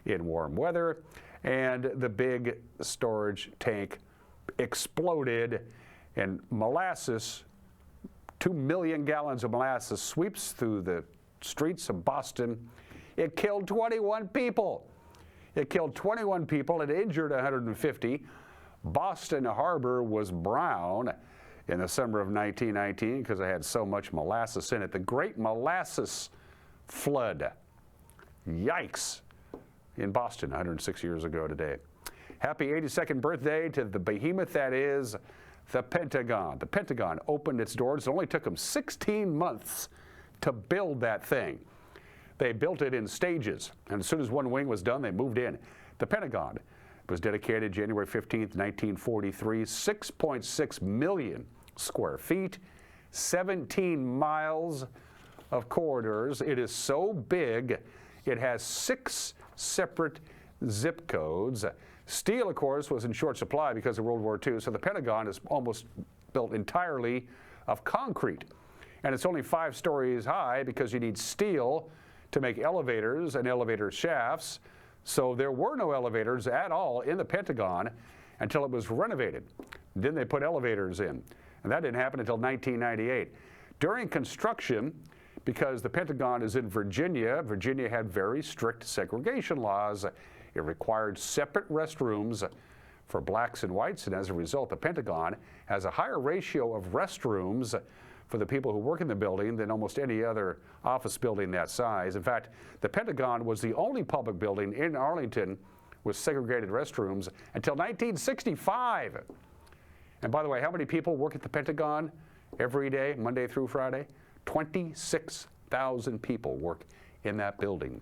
in warm weather. And the big storage tank exploded, and molasses, 2 million gallons of molasses, sweeps through the streets of Boston. It killed 21 people. It killed 21 people and injured 150. Boston Harbor was brown in the summer of 1919 because it had so much molasses in it. The Great Molasses Flood. Yikes. In Boston 106 years ago today. Happy 82nd birthday to the behemoth that is the Pentagon. The Pentagon opened its doors. It only took them 16 months to build that thing. They built it in stages, and as soon as one wing was done, they moved in. The Pentagon was dedicated January 15th, 1943, 6.6 million square feet, 17 miles of corridors. It is so big, it has 6 separate zip codes. Steel, of course, was in short supply because of World War II, so the Pentagon is almost built entirely of concrete. And it's only 5 stories high because you need steel to make elevators and elevator shafts. So there were no elevators at all in the Pentagon until it was renovated. Then they put elevators in. And that didn't happen until 1998. During construction, because the Pentagon is in Virginia, Virginia had very strict segregation laws. It required separate restrooms for blacks and whites, and as a result, the Pentagon has a higher ratio of restrooms for the people who work in the building than almost any other office building that size. In fact, the Pentagon was the only public building in Arlington with segregated restrooms until 1965. And by the way, how many people work at the Pentagon every day, Monday through Friday? 26,000 people work in that building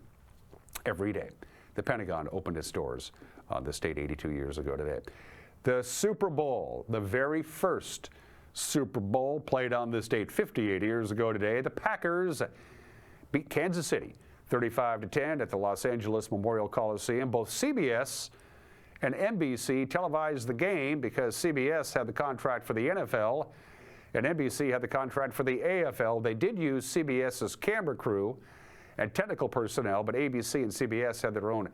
every day. The Pentagon opened its doors on this date 82 years ago today. The Super Bowl, the very first Super Bowl played on this date 58 years ago today. The Packers beat Kansas City 35-10 at the Los Angeles Memorial Coliseum. Both CBS and NBC televised the game because CBS had the contract for the NFL and NBC had the contract for the AFL. They did use CBS's camera crew and technical personnel, but ABC and CBS had their own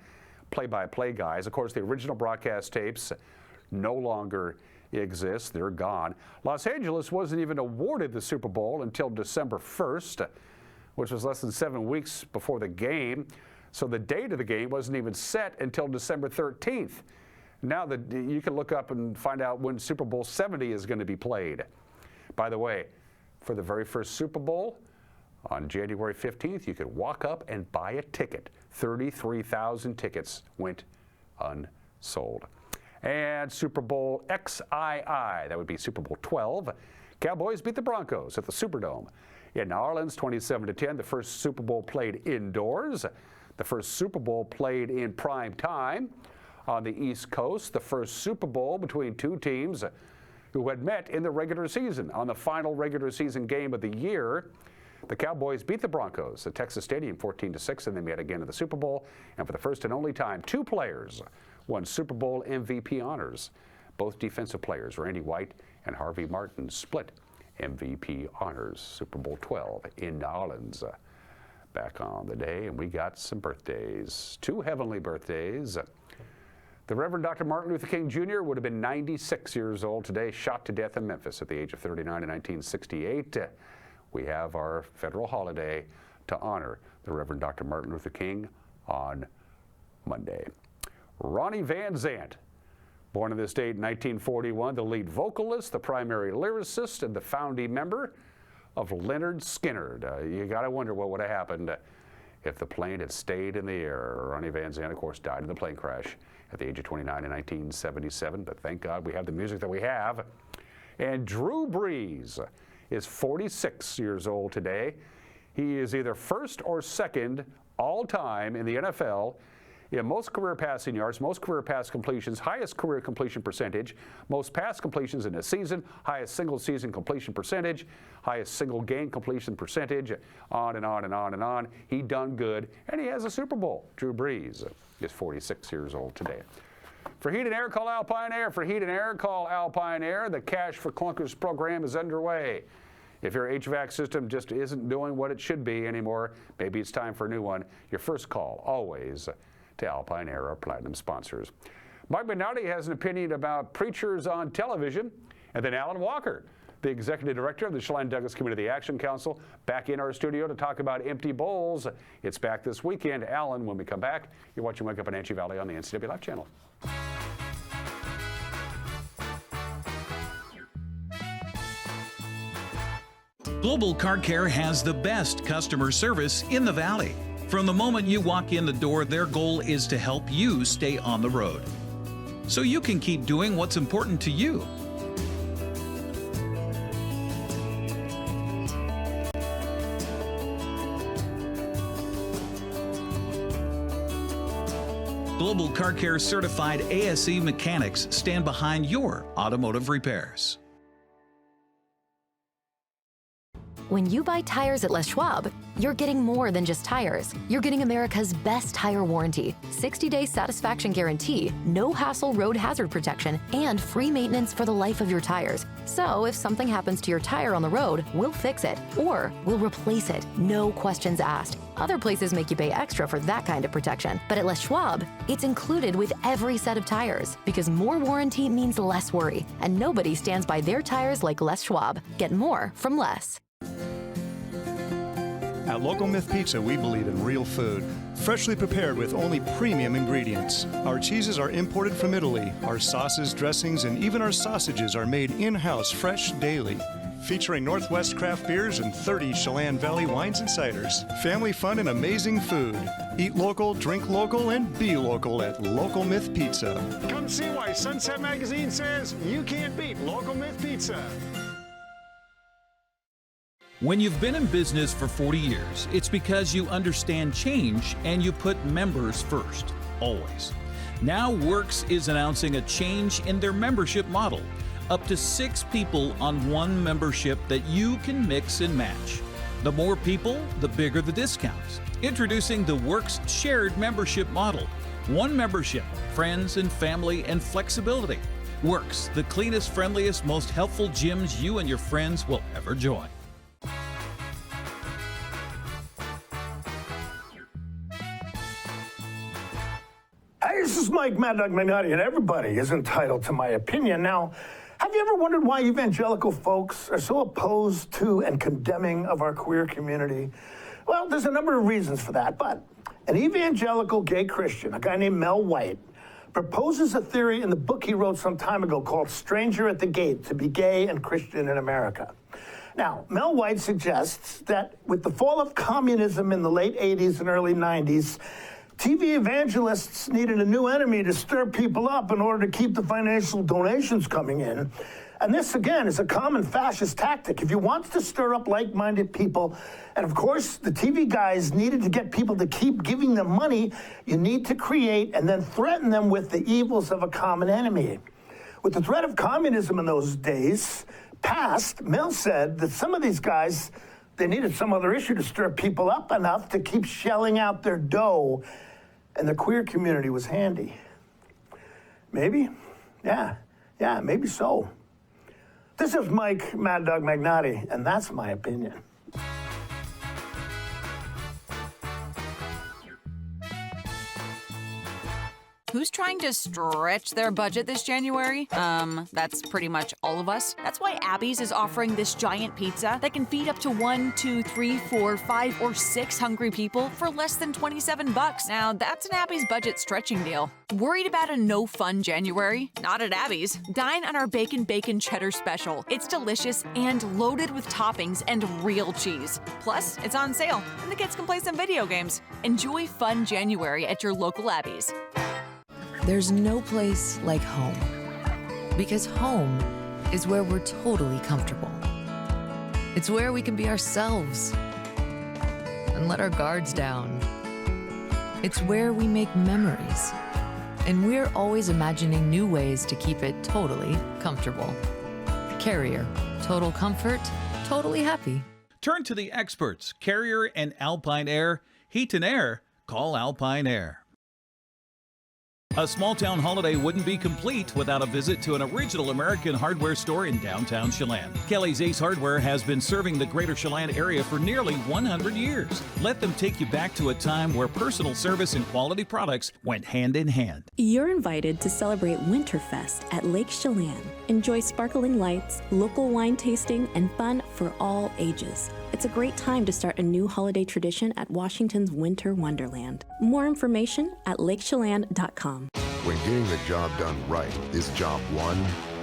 play-by-play guys. Of course, the original broadcast tapes no longer exist. They're gone. Los Angeles wasn't even awarded the Super Bowl until December 1st, which was less than 7 weeks before the game. So the date of the game wasn't even set until December 13th. Now you can look up and find out when Super Bowl 70 is going to be played. By the way, for the very first Super Bowl, on January 15th, you could walk up and buy a ticket. 33,000 tickets went unsold. And Super Bowl XII, that would be Super Bowl 12. Cowboys beat the Broncos at the Superdome in New Orleans, 27-10. The first Super Bowl played indoors. The first Super Bowl played in prime time on the East Coast. The first Super Bowl between two teams who had met in the regular season. On the final regular season game of the year, the Cowboys beat the Broncos at Texas Stadium 14-6, and they met again in the Super Bowl. And for the first and only time, two players won Super Bowl MVP honors. Both defensive players, Randy White and Harvey Martin, split MVP honors. Super Bowl 12 in New Orleans back on the day, and we got some birthdays. Two heavenly birthdays. The Reverend Dr. Martin Luther King Jr. would have been 96 years old today, shot to death in Memphis at the age of 39 in 1968. We have our federal holiday to honor the Reverend Dr. Martin Luther King on Monday. Ronnie Van Zant, born on this date in 1941, the lead vocalist, the primary lyricist, and the founding member of Lynyrd Skynyrd. You got to wonder what would have happened if the plane had stayed in the air. Ronnie Van Zant, of course, died in the plane crash at the age of 29 in 1977, but thank God we have the music that we have. And Drew Brees is 46 years old today. He is either first or second all-time in the NFL in most career passing yards, most career pass completions, highest career completion percentage, most pass completions in a season, highest single season completion percentage, highest single game completion percentage, on and on and on and on. He done good, and he has a Super Bowl. Drew Brees is 46 years old today. For heat and air, call Alpine Air. For heat and air, call Alpine Air. The Cash for Clunkers program is underway. If your HVAC system just isn't doing what it should be anymore, maybe it's time for a new one. Your first call, always, to Alpine Air, our platinum sponsors. Mike Bernardi has an opinion about preachers on television, and then Alan Walker, the executive director of the Chelan Douglas Community Action Council, back in our studio to talk about empty bowls. It's back this weekend. Alan, when we come back, you're watching Wake Up in Wenatchee Valley on the NCWLIFE channel. Global Car Care has the best customer service in the Valley. From the moment you walk in the door, their goal is to help you stay on the road, so you can keep doing what's important to you. Global Car Care certified ASE mechanics stand behind your automotive repairs. When you buy tires at Les Schwab, you're getting more than just tires. You're getting America's best tire warranty, 60-day satisfaction guarantee, no hassle road hazard protection, and free maintenance for the life of your tires. So if something happens to your tire on the road, we'll fix it, or we'll replace it, no questions asked. Other places make you pay extra for that kind of protection, but at Les Schwab, it's included with every set of tires, because more warranty means less worry, and nobody stands by their tires like Les Schwab. Get more from Les. At Local Myth Pizza, we believe in real food, freshly prepared with only premium ingredients. Our cheeses are imported from Italy. Our sauces, dressings, and even our sausages are made in-house fresh daily. Featuring Northwest craft beers and 30 Chelan Valley wines and ciders. Family fun and amazing food. Eat local, drink local, and be local at Local Myth Pizza. Come see why Sunset Magazine says you can't beat Local Myth Pizza. When you've been in business for 40 years, it's because you understand change and you put members first, always. Now Works is announcing a change in their membership model. Up to 6 people on one membership that you can mix and match. The more people, the bigger the discounts. Introducing the Works shared membership model. One membership, friends and family and flexibility. Works, the cleanest, friendliest, most helpful gyms you and your friends will ever join. Hey, this is Mike Mad Dog Mignotti, and everybody is entitled to my opinion. Now, have you ever wondered why evangelical folks are so opposed to and condemning of our queer community? Well, there's a number of reasons for that, but an evangelical gay Christian, a guy named Mel White, proposes a theory in the book he wrote some time ago called Stranger at the Gate, to be gay and Christian in America. Now, Mel White suggests that with the fall of communism in the late 80s and early 90s, TV evangelists needed a new enemy to stir people up in order to keep the financial donations coming in. And this, again, is a common fascist tactic. If you want to stir up like-minded people, and of course, the TV guys needed to get people to keep giving them money, you need to create and then threaten them with the evils of a common enemy. With the threat of communism in those days past, Mel said that some of these guys, they needed some other issue to stir people up enough to keep shelling out their dough, and the queer community was handy. Maybe? Yeah, maybe so. This is Mike Mad Dog Magnotti, and that's my opinion. Who's trying to stretch their budget this January? That's pretty much all of us. That's why Abby's is offering this giant pizza that can feed up to 1, 2, 3, 4, 5, or 6 hungry people for less than $27. Now, that's an Abby's budget stretching deal. Worried about a no-fun January? Not at Abby's. Dine on our Bacon Cheddar Special. It's delicious and loaded with toppings and real cheese. Plus, it's on sale, and the kids can play some video games. Enjoy fun January at your local Abby's. There's no place like home, because home is where we're totally comfortable. It's where we can be ourselves and let our guards down. It's where we make memories, and we're always imagining new ways to keep it totally comfortable. Carrier, total comfort, totally happy. Turn to the experts, Carrier and Alpine Air. Heat and air, call Alpine Air. A small-town holiday wouldn't be complete without a visit to an original American hardware store in downtown Chelan. Kelly's Ace Hardware has been serving the greater Chelan area for nearly 100 years. Let them take you back to a time where personal service and quality products went hand in hand. You're invited to celebrate Winterfest at Lake Chelan. Enjoy sparkling lights, local wine tasting, and fun for all ages. It's a great time to start a new holiday tradition at Washington's Winter Wonderland. More information at lakechelan.com. When getting the job done right is job one,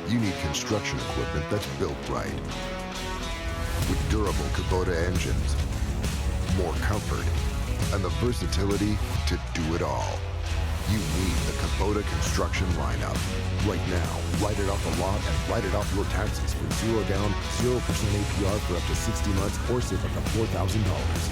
you need construction equipment that's built right. With durable Kubota engines, more comfort, and the versatility to do it all. You need the Kubota construction lineup. Right now, write it off the lot and write it off your taxes for 0 down, 0% APR for up to 60 months or save up to $4,000.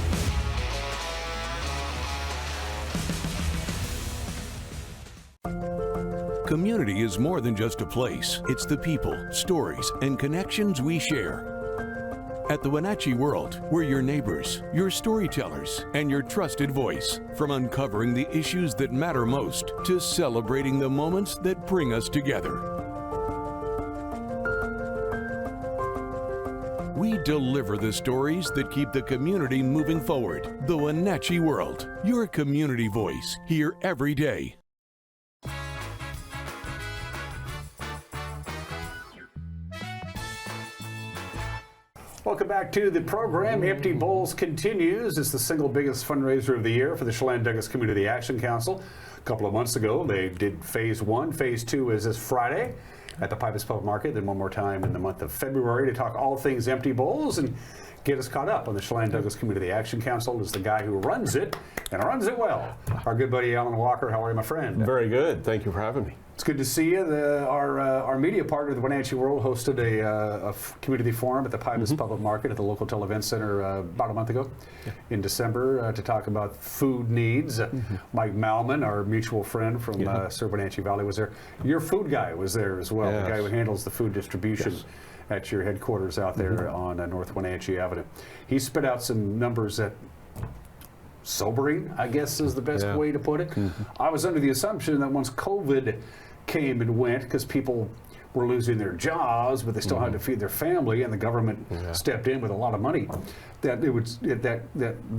Community is more than just a place. It's the people, stories, and connections we share. At the Wenatchee World, we're your neighbors, your storytellers, and your trusted voice. From uncovering the issues that matter most to celebrating the moments that bring us together. We deliver the stories that keep the community moving forward. The Wenatchee World, your community voice, here every day. Welcome back to the program. Empty Bowls continues. It's the single biggest fundraiser of the year for the Chelan Douglas Community Action Council. A couple of months ago, they did phase 1. Phase 2 is this Friday at the Pipus Public Market. Then one more time in the month of February to talk all things Empty Bowls and get us caught up on the Chelan Douglas Community Action Council. Is the guy who runs it and runs it well. Our good buddy Alan Walker. How are you, my friend? Very good. Thank you for having me. It's good to see you. Our media partner, the Wenatchee World, hosted a community forum at the Pipus Public Market at the local Event Center about a month ago in December to talk about food needs. Mike Malman, our mutual friend from Wenatchee Valley, was there. Your food guy was there as well, the guy who handles the food distribution at your headquarters out there on North Wenatchee Avenue. He spit out some numbers that sobering, I guess is the best way to put it. I was under the assumption that once COVID came and went, because people were losing their jobs, but they still had to feed their family, and the government stepped in with a lot of money, that it would that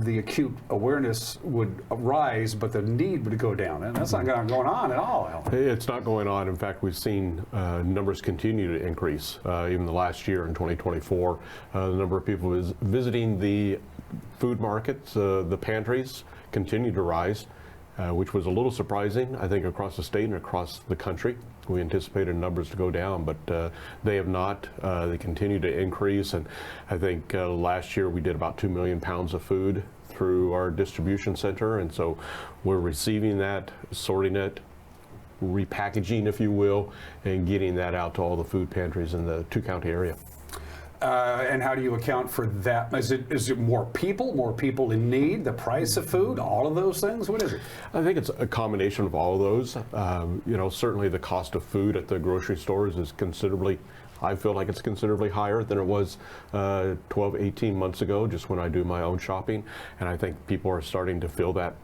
the acute awareness would rise, but the need would go down, and that's not going on at all, Alan. It's not going on. In fact, we've seen numbers continue to increase. Even the last year in 2024, the number of people visiting the food markets, the pantries, continue to rise. Which was a little surprising, I think, across the state and across the country. We anticipated numbers to go down, but they have not. They continue to increase, and I think last year we did about 2 million pounds of food through our distribution center, and so we're receiving that, sorting it, repackaging, if you will, and getting that out to all the food pantries in the two-county area. And how do you account for that? Is it more people in need, the price of food, all of those things? What is it? I think it's a combination of all of those. You know, certainly the cost of food at the grocery stores is considerably, I feel like it's considerably higher than it was 12, 18 months ago, just when I do my own shopping. And I think people are starting to feel that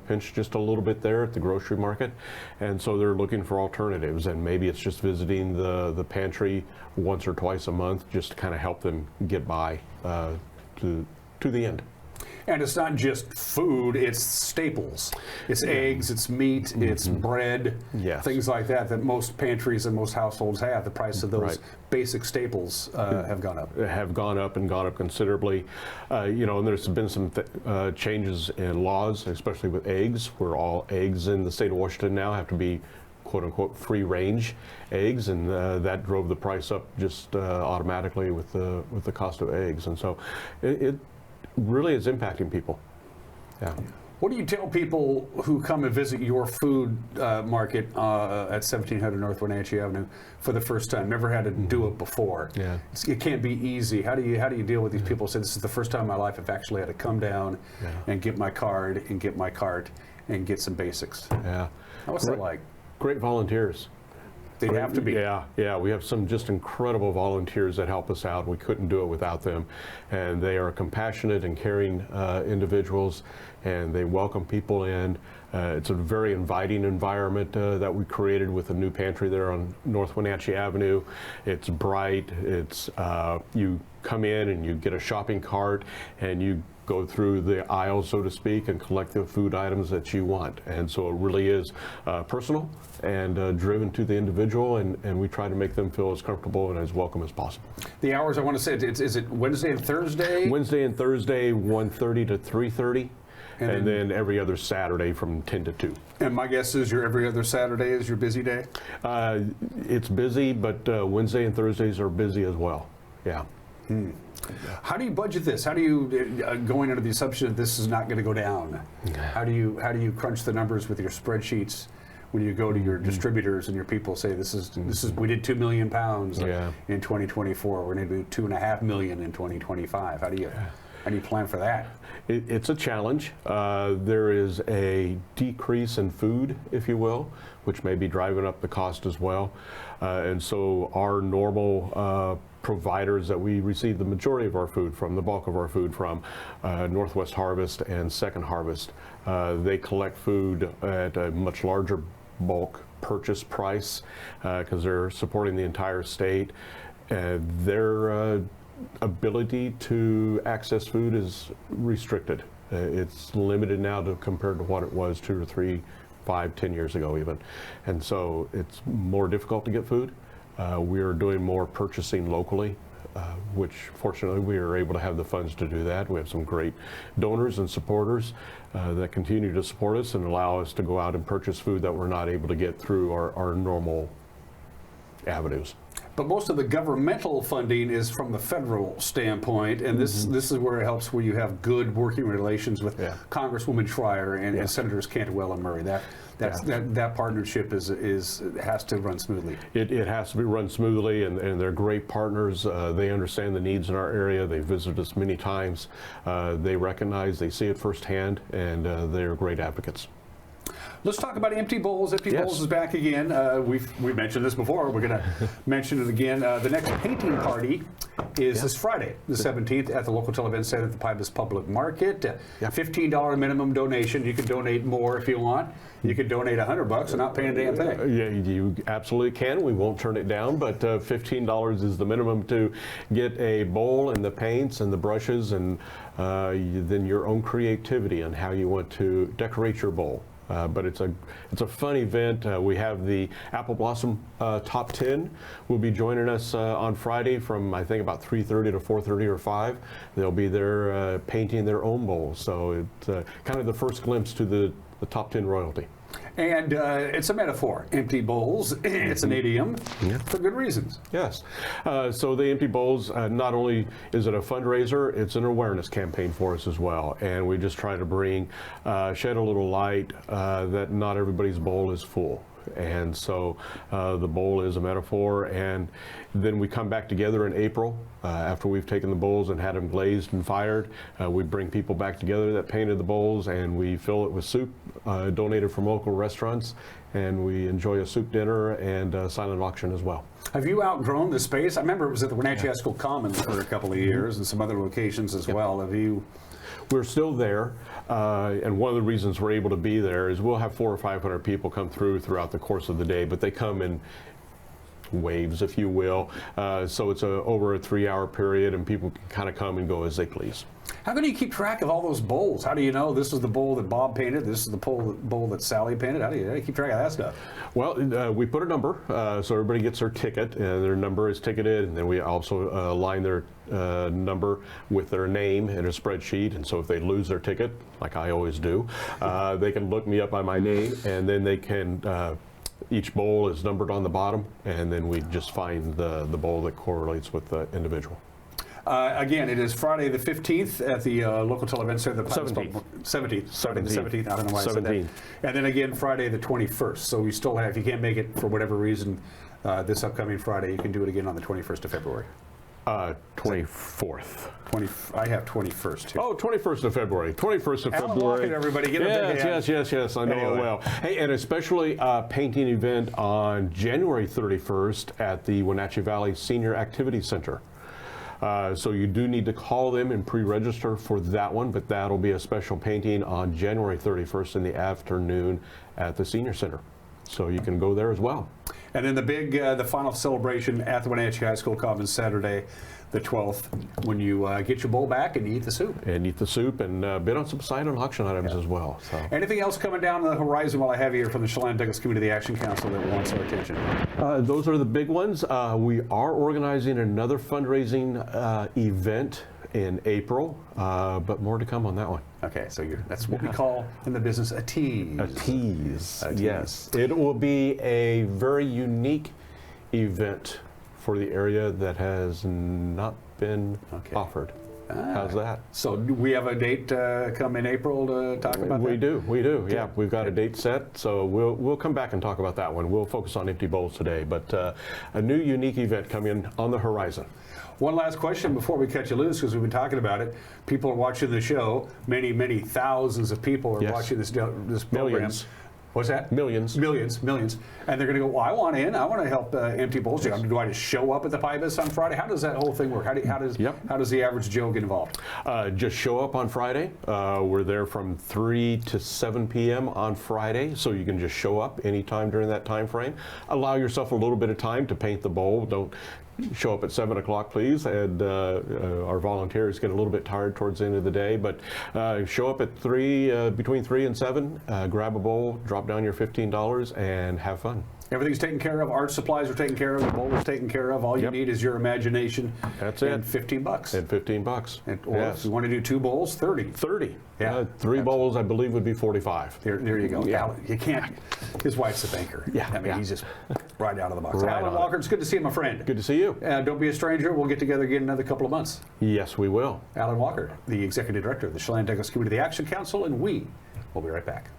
pinch just a little bit there at the grocery market, and so they're looking for alternatives, and maybe it's just visiting the pantry once or twice a month just to kind of help them get by to the end. And it's not just food, it's staples. It's eggs, it's meat, it's bread, things like that most pantries and most households have. The price of those basic staples have gone up. Have gone up and gone up considerably. You know, and there's been some changes in laws, especially with eggs, where all eggs in the state of Washington now have to be quote-unquote free-range eggs, and that drove the price up just automatically with the cost of eggs. And so it really is impacting people. Yeah. What do you tell people who come and visit your food market at 1700 North Wenatchee Avenue for the first time, never had to do it before? Yeah. It can't be easy. How do you deal with these people who say, this is the first time in my life I've actually had to come down and get my card and get my cart and get some basics? Yeah. What's that like? Great volunteers. They'd have to be. Yeah, we have some just incredible volunteers that help us out. We couldn't do it without them. And they are compassionate and caring individuals, and they welcome people in. It's a very inviting environment that we created with a new pantry there on North Wenatchee Avenue. It's bright. It's you come in and you get a shopping cart and you go through the aisle, so to speak, and collect the food items that you want. And so it really is personal and driven to the individual, and we try to make them feel as comfortable and as welcome as possible. The hours, I want to say, is it Wednesday and Thursday? Wednesday and Thursday, 1:30 to 3:30. And then every other Saturday from 10 to 2. And my guess is your every other Saturday is your busy day? It's busy, but Wednesday and Thursdays are busy as well. Yeah. How do you budget this? How do you, going under the assumption that this is not going to go down, how do you crunch the numbers with your spreadsheets when you go to your distributors and your people say this is we did 2 million pounds in 2024, we're going to do 2.5 million in 2025? How do you plan for that? It's a challenge. There is a decrease in food, if you will, which may be driving up the cost as well. And so our normal providers that we receive the majority of our food from, the bulk of our food from, Northwest Harvest and Second Harvest, they collect food at a much larger bulk purchase price because they're supporting the entire state. Their ability to access food is restricted. It's limited now compared to what it was 2 or 3, 5, 10 years ago even. And so it's more difficult to get food. We are doing more purchasing locally which fortunately we are able to have the funds to do that. We have some great donors and supporters that continue to support us and allow us to go out and purchase food that we're not able to get through our normal avenues. But most of the governmental funding is from the federal standpoint, and this is where it helps, where you have good working relations with Congresswoman Schreier and Senators Cantwell and Murray. That partnership has to run smoothly. It has to be run smoothly, and they're great partners. They understand the needs in our area. They visited us many times. They recognize, they see it firsthand, and they're great advocates. Let's talk about Empty Bowls. Empty Bowls is back again. We've mentioned this before. We're going to mention it again. The next painting party is this Friday, the 17th, at the local event center at the Pybus Public Market. $15 minimum donation. You can donate more if you want. You can donate $100 and not pay a damn thing. Yeah, you absolutely can. We won't turn it down, but $15 is the minimum to get a bowl and the paints and the brushes, and then your own creativity on how you want to decorate your bowl. But it's a fun event. We have the Apple Blossom Top 10 will be joining us on Friday from, I think, about 3:30 to 4:30 or 5. They'll be there painting their own bowls. So it's kind of the first glimpse to the top 10 royalty. And it's a metaphor. Empty bowls, it's an idiom for good reasons. Yes. So the Empty Bowls, not only is it a fundraiser, it's an awareness campaign for us as well. And we just try to bring, shed a little light that not everybody's bowl is full. And so the bowl is a metaphor, and then we come back together in April after we've taken the bowls and had them glazed and fired. We bring people back together that painted the bowls, and we fill it with soup donated from local restaurants, and we enjoy a soup dinner and a silent auction as well. Have you outgrown the space? I remember it was at the Wenatchee High School Commons for a couple of years and some other locations as well. Have you? We're still there, and one of the reasons we're able to be there is we'll have 400 or 500 people come throughout the course of the day, but they come in waves, if you will. So it's over a 3-hour period, and people can kind of come and go as they please. How can you keep track of all those bowls? How do you know this is the bowl that Bob painted, this is the bowl that Sally painted? How do you keep track of that stuff? Well, we put a number, so everybody gets their ticket, and their number is ticketed, and then we also line their number with their name in a spreadsheet, and so if they lose their ticket, like I always do, they can look me up by my name, and then they can each bowl is numbered on the bottom, and then we just find the bowl that correlates with the individual. Again, it is Friday the 15th at the local event center. The 17th. I don't know why I said that. And then again, Friday the 21st. So you still have, if you can't make it for whatever reason this upcoming Friday, you can do it again on the 21st of February. 24th. I have 21st too. Oh, 21st of February. 21st of Alan February. Walker, everybody, get a big hand. Yes. I know it well. Hey, and especially a painting event on January 31st at the Wenatchee Valley Senior Activity Center. So you do need to call them and pre-register for that one, but that'll be a special painting on January 31st in the afternoon at the Senior Center. So you can go there as well. And then the final celebration at the Wenatchee High School Commons Saturday, the 12th, when you get your bowl back and you eat the soup. And eat the soup and bid on some silent auction items as well. So. Anything else coming down the horizon while I have you here from the Chelan-Douglas Community Action Council that wants our attention? Those are the big ones. We are organizing another fundraising event in April, but more to come on that one. Okay, so that's what we call in the business a tease. A tease, yes. It will be a very unique event for the area that has not been offered. How's that? So do we have a date come in April to talk about that? We do. Yeah, we've got a date set, so we'll come back and talk about that one. We'll focus on Empty Bowls today, but a new unique event coming on the horizon. One last question before we cut you loose, because we've been talking about it. People are watching the show. Many thousands of people are watching this program. Millions. What's that? Millions. And they're going to go, well, I want in. I want to help Empty Bowls. Yes. Do I just show up at the Pybus on Friday? How does that whole thing work? How does the average Joe get involved? Just show up on Friday. We're there from 3 to 7 p.m. on Friday, so you can just show up anytime during that time frame. Allow yourself a little bit of time to paint the bowl. Don't show up at 7 o'clock, please, and our volunteers get a little bit tired towards the end of the day, but show up at between 3 and 7, grab a bowl, drop down your $15, and have fun. Everything's taken care of. Art supplies are taken care of. The bowl is taken care of. All you need is your imagination. That's and it. $15. And $15. Or if you want to do 2 bowls, 30. 30. Yeah. 3 bowls, I believe, would be 45. There you go. Yeah. Alan, you can't. His wife's a banker. Yeah. I mean, he's just right out of the box. Right Alan on Walker, it's good to see you, my friend. Good to see you. Don't be a stranger. We'll get together again another couple of months. Yes, we will. Alan Walker, the Executive Director of the Chelan-Douglas Community Action Council, and we will be right back.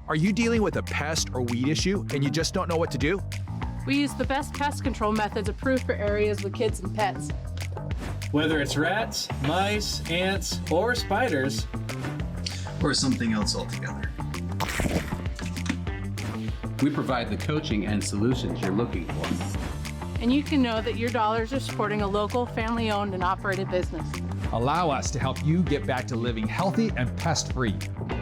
Are you dealing with a pest or weed issue and you just don't know what to do? We use the best pest control methods approved for areas with kids and pets. Whether it's rats, mice, ants, or spiders, or something else altogether, we provide the coaching and solutions you're looking for. And you can know that your dollars are supporting a local, family-owned and operated business. Allow us to help you get back to living healthy and pest-free.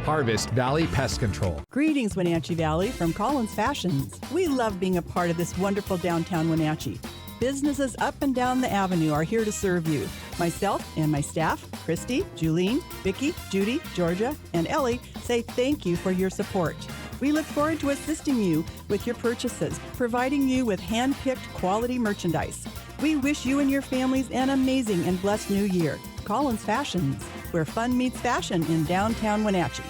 Harvest Valley Pest Control. Greetings, Wenatchee Valley, from Collins Fashions. We love being a part of this wonderful downtown Wenatchee. Businesses up and down the avenue are here to serve you. Myself and my staff, Christy, Julene, Vicki, Judy, Georgia, and Ellie, say thank you for your support. We look forward to assisting you with your purchases, providing you with hand-picked quality merchandise. We wish you and your families an amazing and blessed new year. Collins Fashions, where fun meets fashion in downtown Wenatchee.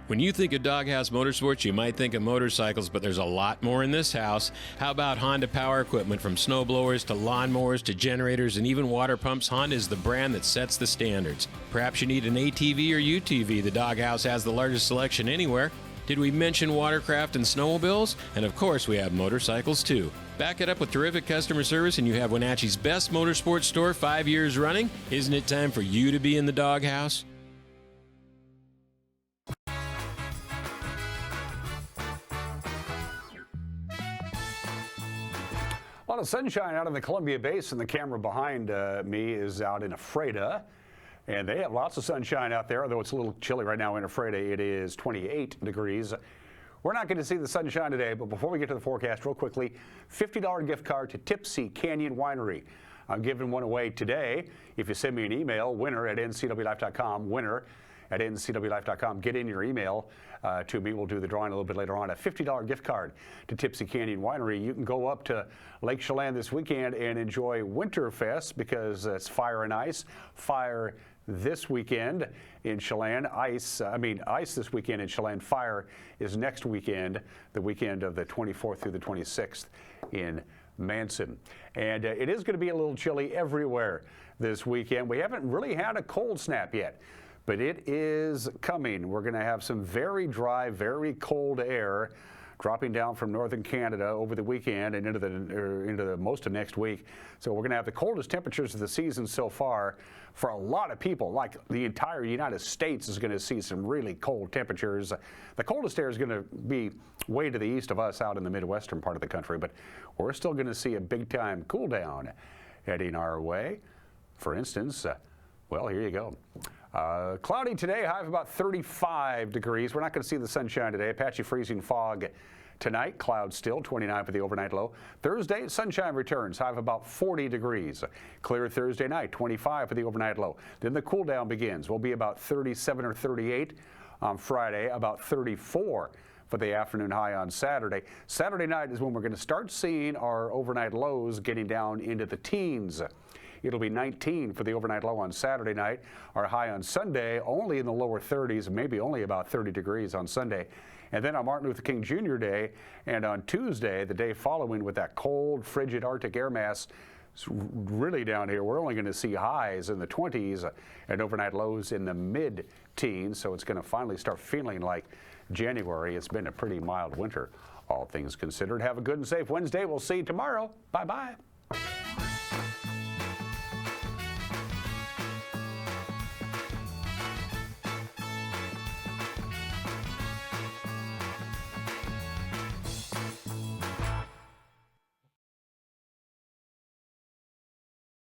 When you think of Doghouse Motorsports, you might think of motorcycles, but there's a lot more in this house. How about Honda power equipment? From snowblowers to lawnmowers to generators and even water pumps, Honda is the brand that sets the standards. Perhaps you need an ATV or UTV. The Doghouse has the largest selection anywhere. Did we mention watercraft and snowmobiles? And of course, we have motorcycles too. Back it up with terrific customer service and you have Wenatchee's best motorsports store 5 years running. Isn't it time for you to be in the Doghouse? A lot of sunshine out in the Columbia Basin. The camera behind me is out in Ephrata, and they have lots of sunshine out there, although it's a little chilly right now in Ephrata. It is 28 degrees. We're not going to see the sunshine today, but before we get to the forecast, real quickly, $50 gift card to Tipsy Canyon Winery. I'm giving one away today. If you send me an email, winner@ncwlife.com, winner@ncwlife.com. Get in your email to me. We'll do the drawing a little bit later on. A $50 gift card to Tipsy Canyon Winery. You can go up to Lake Chelan this weekend and enjoy Winterfest because it's fire and ice. Fire this weekend in Chelan. Ice this weekend in Chelan. Fire is next weekend, the weekend of the 24th through the 26th in Manson. And it is going to be a little chilly everywhere this weekend. We haven't really had a cold snap yet, but it is coming. We're going to have some very dry, very cold air dropping down from northern Canada over the weekend and into the most of next week. So we're going to have the coldest temperatures of the season so far for a lot of people. Like the entire United States is going to see some really cold temperatures. The coldest air is going to be way to the east of us out in the Midwestern part of the country, but we're still going to see a big time cool down heading our way. For instance, well, here you go. Cloudy today, high of about 35 degrees. We're not going to see the sunshine today. Patchy freezing fog tonight. Clouds still, 29 for the overnight low. Thursday, sunshine returns, high of about 40 degrees. Clear Thursday night, 25 for the overnight low. Then the cool down begins. We'll be about 37 or 38 on Friday, about 34 for the afternoon high on Saturday. Saturday night is when we're going to start seeing our overnight lows getting down into the teens. It'll be 19 for the overnight low on Saturday night. Our high on Sunday only in the lower 30s, maybe only about 30 degrees on Sunday. And then on Martin Luther King Jr. Day and on Tuesday, the day following, with that cold, frigid Arctic air mass really down here, we're only going to see highs in the 20s and overnight lows in the mid-teens. So it's going to finally start feeling like January. It's been a pretty mild winter, all things considered. Have a good and safe Wednesday. We'll see you tomorrow. Bye-bye.